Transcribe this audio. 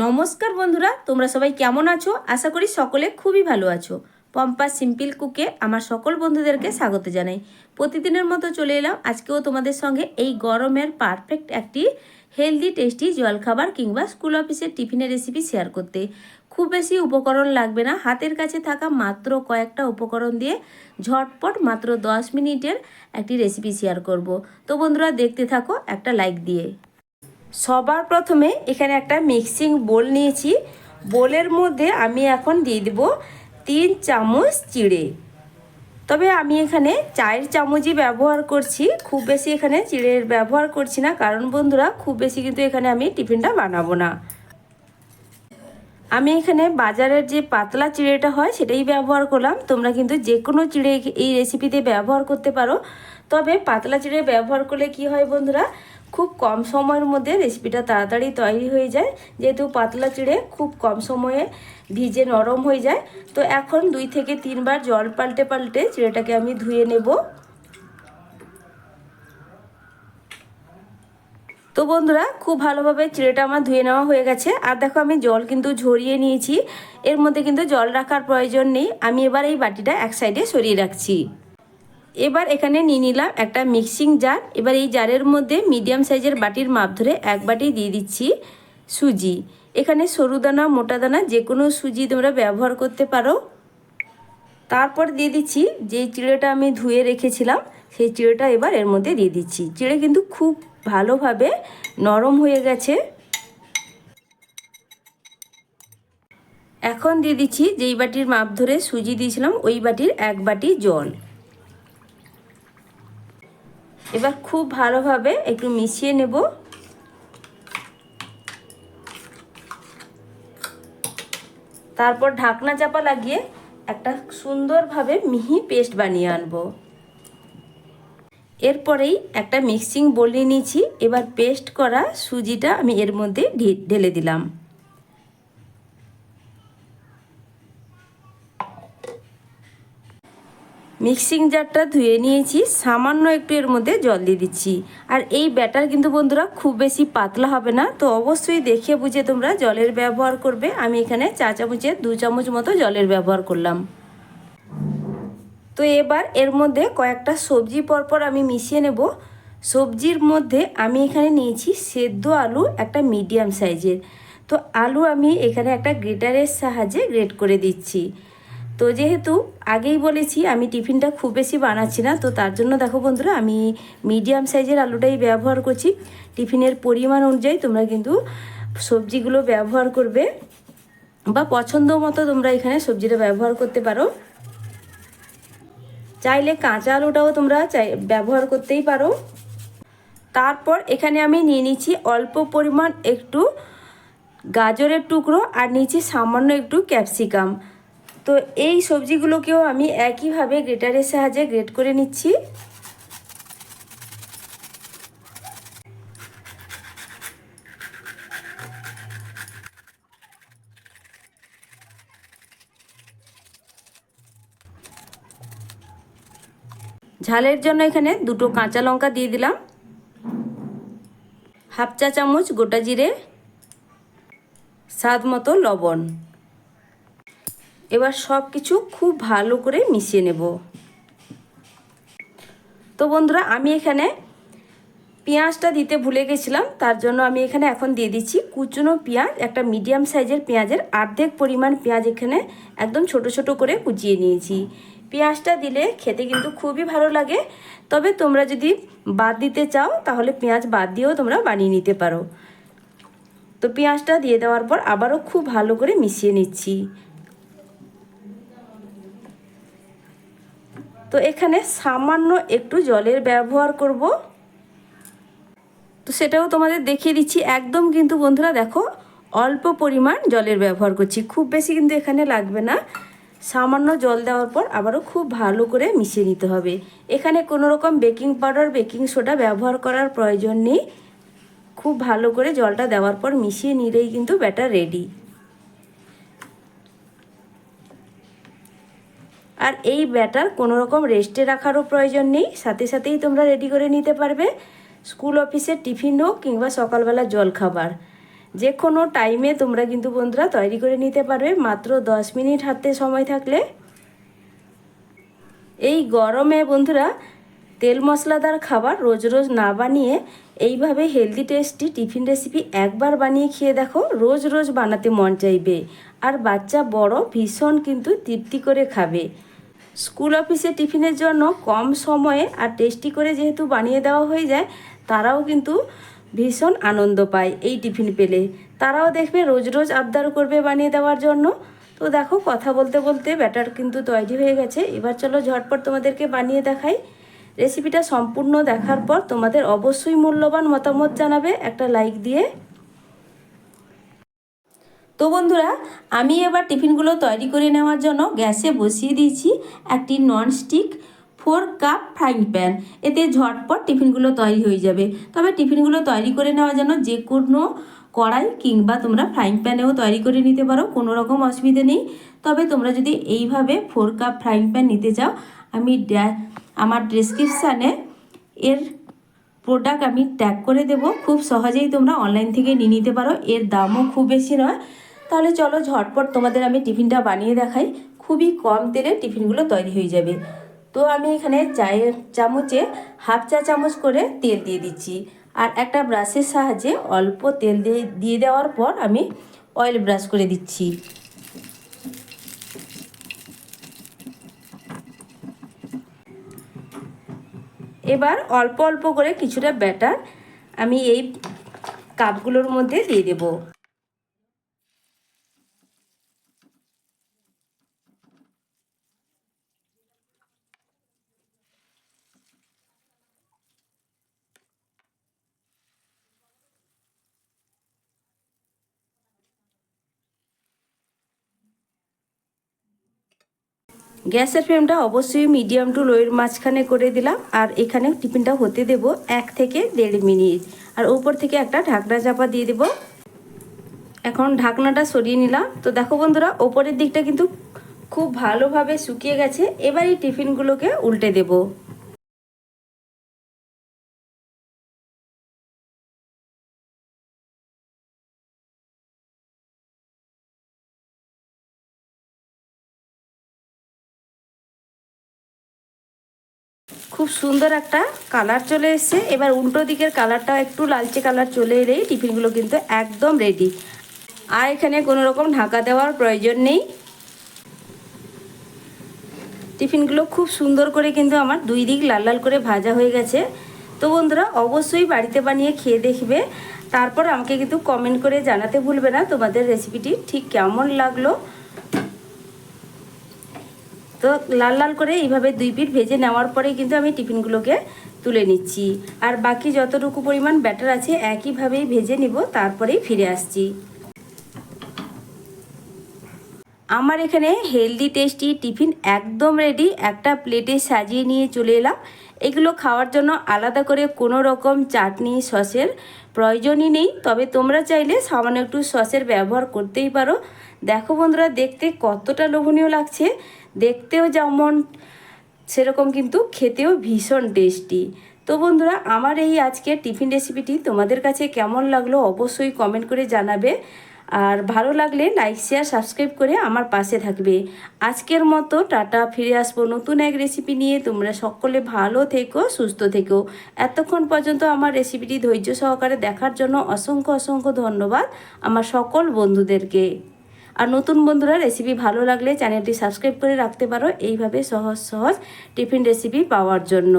নমস্কার বন্ধুরা, তোমরা সবাই কেমন আছো? আশা করি সকলে খুবই ভালো আছো। পম্পা সিম্পল কুকে আমার সকল বন্ধুদেরকে স্বাগত জানাই। প্রতিদিনের মতো চলে এলাম আজকেও তোমাদের সঙ্গে এই গরমের পারফেক্ট একটি হেলদি টেস্টি জলখাবার কিংবা স্কুল অফিসের টিফিনের রেসিপি শেয়ার করতে। খুব বেশি উপকরণ লাগবে না, হাতের কাছে থাকা মাত্র কয়েকটা উপকরণ দিয়ে ঝটপট মাত্র 10 মিনিটের একটি রেসিপি শেয়ার করব। তো বন্ধুরা দেখতে থাকো একটা লাইক দিয়ে। সবার প্রথমে এখানে একটা মিক্সিং বোল নিয়েছি। বোলের মধ্যে আমি এখন দিয়ে দেব 3 চামচ চিড়ে। তবে আমি এখানে 4 চামচই ব্যবহার করছি, খুব বেশি এখানে চিড়ের ব্যবহার করছি না, কারণ বন্ধুরা খুব বেশি কিন্তু এখানে আমি টিফিনটা বানাবো না। আমি এখানে বাজারের যে পাতলা চিড়েটা হয় সেটাই ব্যবহার করলাম। তোমরা কিন্তু যে কোনো চিড়ে এই রেসিপিতে ব্যবহার করতে পারো। তবে পাতলা চিড়ে ব্যবহার করলে কি হয় বন্ধুরা, খুব কম সময়ের মধ্যে রেসিপিটা তাড়াতাড়ি তৈরি হয়ে যায়, যেহেতু পাতলা চিড়ে খুব কম সময়ে ভিজে নরম হয়ে যায়। তো এখন 2 থেকে 3 বার জল পাল্টে পাল্টে চিড়েটাকে আমি ধুয়ে নেব। তো বন্ধুরা খুব ভালোভাবে চিড়েটা আমার ধুয়ে নেওয়া হয়ে গেছে। আর দেখো আমি জল কিন্তু ঝরিয়ে নিয়েছি, এর মধ্যে কিন্তু জল রাখার প্রয়োজন নেই। আমি এবার এই বাটিটা এক সাইডে সরিয়ে রাখছি। এবার এখানে নিয়ে নিলাম একটা মিক্সিং জার। এবার এই জারের মধ্যে মিডিয়াম সাইজের বাটির মাপ ধরে এক বাটি দিয়ে দিচ্ছি সুজি। এখানে সরু দানা মোটা দানা যে কোনো সুজি তোমরা ব্যবহার করতে পারো। তারপর দিয়ে দিচ্ছি যেই চিড়েটা আমি ধুয়ে রেখেছিলাম, সেই চিড়েটা এবার এর মধ্যে দিয়ে দিচ্ছি। চিড়ে কিন্তু খুব ভালোভাবে নরম হয়ে গেছে। এখন দিয়ে দিচ্ছি যেই বাটির মাপ ধরে সুজি দিয়েছিলাম ওই বাটির 1 বাটি জল। এবার খুব ভালোভাবে একটু মিশিয়ে নেব। তারপর ঢাকনা চাপা লাগিয়ে একটা সুন্দরভাবে মিহি পেস্ট বানিয়ে আনবো। এরপরেই একটা মিক্সিং বোল নিয়ে নিয়েছি। এবার পেস্ট করা সুজিটা আমি এর মধ্যে ঢেলে দিলাম। মিক্সিং জারটা ধুয়ে নিয়েছি, সামান্য একটু এর মধ্যে জল দিয়ে দিচ্ছি। আর এই ব্যাটার কিন্তু বন্ধুরা খুব বেশি পাতলা হবে না, তো অবশ্যই দেখে বুঝে তোমরা জলের ব্যবহার করবে। আমি এখানে 4 চামচের 2 চামচ মতো জলের ব্যবহার করলাম। তো এবার এর মধ্যে কয়েকটা সবজি পরপর আমি মিশিয়ে নেব। সবজির মধ্যে আমি এখানে নিয়েছি সেদ্ধ আলু একটা মিডিয়াম সাইজের। তো আলু আমি এখানে একটা গ্রেটারের সাহায্যে গ্রেট করে দিচ্ছি। তো যেহেতু আগেই বলেছি আমি টিফিনটা খুব বেশি বানাচ্ছি না, তো তার জন্য দেখো বন্ধুরা আমি মিডিয়াম সাইজের আলুটাই ব্যবহার করছি। টিফিনের পরিমাণ অনুযায়ী তোমরা কিন্তু সবজিগুলো ব্যবহার করবে, বা পছন্দ মতো তোমরা এখানে সবজিটা ব্যবহার করতে পারো। চাইলে কাঁচা আলুটাও তোমরা ব্যবহার করতেই পারো। তারপর এখানে আমি নিয়ে নিচ্ছি অল্প পরিমাণ একটু গাজরের টুকরো আর নিচ্ছি সামান্য একটু ক্যাপসিকাম। তো এই সবজিগুলোকেও আমি একইভাবে গ্রেটারের সাহায্যে গ্রেট করে নিচ্ছি। ঝালের জন্য এখানে 2টো কাঁচা লঙ্কা দিয়ে দিলাম, হাফ চা চামচ গোটা জিরে, স্বাদ মতো লবণ। এবার সব কিছু খুব ভালো করে মিশিয়ে নেব। তো বন্ধুরা আমি এখানে পেঁয়াজটা দিতে ভুলে গেছিলাম, তার জন্য আমি এখানে এখন দিয়ে দিচ্ছি কুচনো পেঁয়াজ। একটা মিডিয়াম সাইজের পেঁয়াজের অর্ধেক পরিমাণ পেঁয়াজ এখানে একদম ছোট ছোট করে কুচিয়ে নিয়েছি। পেঁয়াজটা দিলে খেতে কিন্তু খুবই ভালো লাগে। তবে তোমরা যদি বাদ দিতে চাও তাহলে পেঁয়াজ বাদ দিয়েও তোমরা বানিয়ে নিতে পারো। তো পেঁয়াজটা দিয়ে দেওয়ার পর আবারও খুব ভালো করে মিশিয়ে নিচ্ছি। তো এখানে সামান্য একটু জলের ব্যবহার করব, তো সেটাও তোমাদের দেখিয়ে দিচ্ছি। একদম কিন্তু বন্ধুরা দেখো অল্প পরিমাণ জলের ব্যবহার করছি, খুব বেশি কিন্তু এখানে লাগবে না। সামান্য জল দেওয়ার পর আবারও খুব ভালো করে মিশিয়ে নিতে হবে। এখানে কোনো রকম বেকিং পাউডার বেকিং সোডা ব্যবহার করার প্রয়োজন নেই। খুব ভালো করে জলটা দেওয়ার পর মিশিয়ে নিলেই কিন্তু ব্যাটার রেডি। আর এই ব্যাটার কোনো রকম রেস্টে রাখারও প্রয়োজন নেই, সাথে সাথেই তোমরা রেডি করে নিতে পারবে। স্কুল অফিসের টিফিন হোক কিংবা সকালবেলা জলখাবার যে কোনো টাইমে তোমরা কিন্তু বন্ধুরা তৈরি করে নিতে পারবে মাত্র 10 মিনিট হাতে সময় থাকলে। এই গরমে বন্ধুরা তেল মশলাদার খাবার রোজ রোজ না বানিয়ে এইভাবে হেলদি টেস্টি টিফিন রেসিপি একবার বানিয়ে খেয়ে দেখো, রোজ রোজ বানাতে মন চাইবে। আর বাচ্চা বড় ভীষণ কিন্তু তৃপ্তি করে খাবে। স্কুল অফিসে টিফিনের জন্য কম সময়ে আর টেস্টি করে যেহেতু বানিয়ে দেওয়া হয়ে যায়, তারাও কিন্তু ভীষণ আনন্দ পায় এই টিফিন পেলে। তারাও দেখবে রোজ রোজ আবদার করবে বানিয়ে দেওয়ার জন্য। তো দেখো কথা বলতে বলতে ব্যাটার কিন্তু তৈরি হয়ে গেছে। এবার চলো ঝটপট তোমাদেরকে বানিয়ে দেখাই। রেসিপিটা সম্পূর্ণ দেখার পর তোমাদের অবশ্যই মূল্যবান মতামত জানাবে একটা লাইক দিয়ে। তো বন্ধুরা, আমি এবার টিফিনগুলো তৈরি করে নেওয়ার জন্য গ্যাসে বসিয়ে দিয়েছি একটি ননস্টিক 4 কাপ ফ্রাইং প্যান। এতে ঝটপট টিফিনগুলো তৈরি হয়ে যাবে। তবে টিফিনগুলো তৈরি করে নেওয়ার জন্য যে কোনো কড়াই কিংবা তোমরা ফ্রাইং প্যানেও তৈরি করে নিতে পারো, কোনো রকম অসুবিধে নেই। তবে তোমরা যদি এইভাবে 4 কাপ ফ্রাইং প্যান নিতে চাও, আমি আমার ডেসক্রিপশানে এর প্রোডাক্ট আমি ট্যাগ করে দেব। খুব সহজেই তোমরা অনলাইন থেকে নিয়ে নিতে পারো, এর দামও খুব বেশি নয়। তাহলে চলো ঝটপট তোমাদের আমি টিফিনটা বানিয়ে দেখাই। খুবই কম তেলে টিফিনগুলো তৈরি হয়ে যাবে। তো আমি এখানে চায়ের চামচে হাফ চা চামচ করে তেল দিয়ে দিচ্ছি। আর একটা ব্রাশের সাহায্যে অল্প তেল দিয়ে দেওয়ার পর আমি অয়েল ব্রাশ করে দিচ্ছি। এবার অল্প অল্প করে কিছুটা ব্যাটার আমি এই কাপগুলোর মধ্যে দিয়ে দেব। গ্যাসের ফ্লেমটা অবশ্যই মিডিয়াম টু লোয়ের মাঝখানে করে দিলাম। আর এখানে টিফিনটা হতে দেব 1 থেকে 1.5 মিনিট। আর উপর থেকে একটা ঢাকনা চাপা দিয়ে দেব। এখন ঢাকনাটা সরিয়ে নিলাম। তো দেখো বন্ধুরা, ওপরের দিকটা কিন্তু খুব ভালোভাবে শুকিয়ে গেছে। এবার এই টিফিনগুলোকে উল্টে দেব। খুব সুন্দর একটা কালার চলে এসেছে। এবার উল্টো দিকের কালারটা একটু লালচে কালার চলে এলেই টিফিনগুলো কিন্তু একদম রেডি। আর এখানে কোনো রকম ঢাকা দেওয়ার প্রয়োজন নেই। টিফিনগুলো খুব সুন্দর করে কিন্তু আমার 2 দিক লাল লাল করে ভাজা হয়ে গেছে। তো বন্ধুরা, অবশ্যই বাড়িতে বানিয়ে খেয়ে দেখবে। তারপর আমাকে কিন্তু কমেন্ট করে জানাতে ভুলবে না তোমাদের রেসিপিটি ঠিক কেমন লাগলো। তো লাল লাল করে এইভাবে 2 পিঠ ভেজে নেওয়ার পরেই কিন্তু আমি টিফিনগুলোকে তুলে নিচ্ছি। আর বাকি যতটুকু পরিমাণ ব্যাটার আছে একইভাবেই ভেজে নিব, তারপরেই ফিরে আসছি। আমার এখানে হেলদি টেস্টি টিফিন একদম রেডি। একটা প্লেটে সাজিয়ে নিয়ে চলে এলাম। এগুলো খাওয়ার জন্য আলাদা করে কোনো রকম চাটনি সসের প্রয়োজনই নেই। তবে তোমরা চাইলে সামান্য একটু সসের ব্যবহার করতেই পারো। দেখো বন্ধুরা, দেখতে কতটা লোভনীয় লাগছে। দেখতেও যেমন সেরকম কিন্তু খেতেও ভীষণ টেস্টি। তো বন্ধুরা, আমার এই আজকের টিফিন রেসিপিটি তোমাদের কাছে কেমন লাগলো অবশ্যই কমেন্ট করে জানাবে। আর ভালো লাগলে লাইক শেয়ার সাবস্ক্রাইব করে আমার পাশে থাকবে। আজকের মতো টাটা, ফিরে আসবো নতুন এক রেসিপি নিয়ে। তোমরা সকলে ভালো থেকো, সুস্থ থেকো। এতক্ষণ পর্যন্ত আমার রেসিপিটি ধৈর্য সহকারে দেখার জন্য অসংখ্য অসংখ্য ধন্যবাদ আমার সকল বন্ধুদেরকে। আর নতুন বন্ধুরা, রেসিপি ভালো লাগলে চ্যানেলটি সাবস্ক্রাইব করে রাখতে পারো এইভাবে সহজ সহজ টিফিন রেসিপি পাওয়ার জন্য।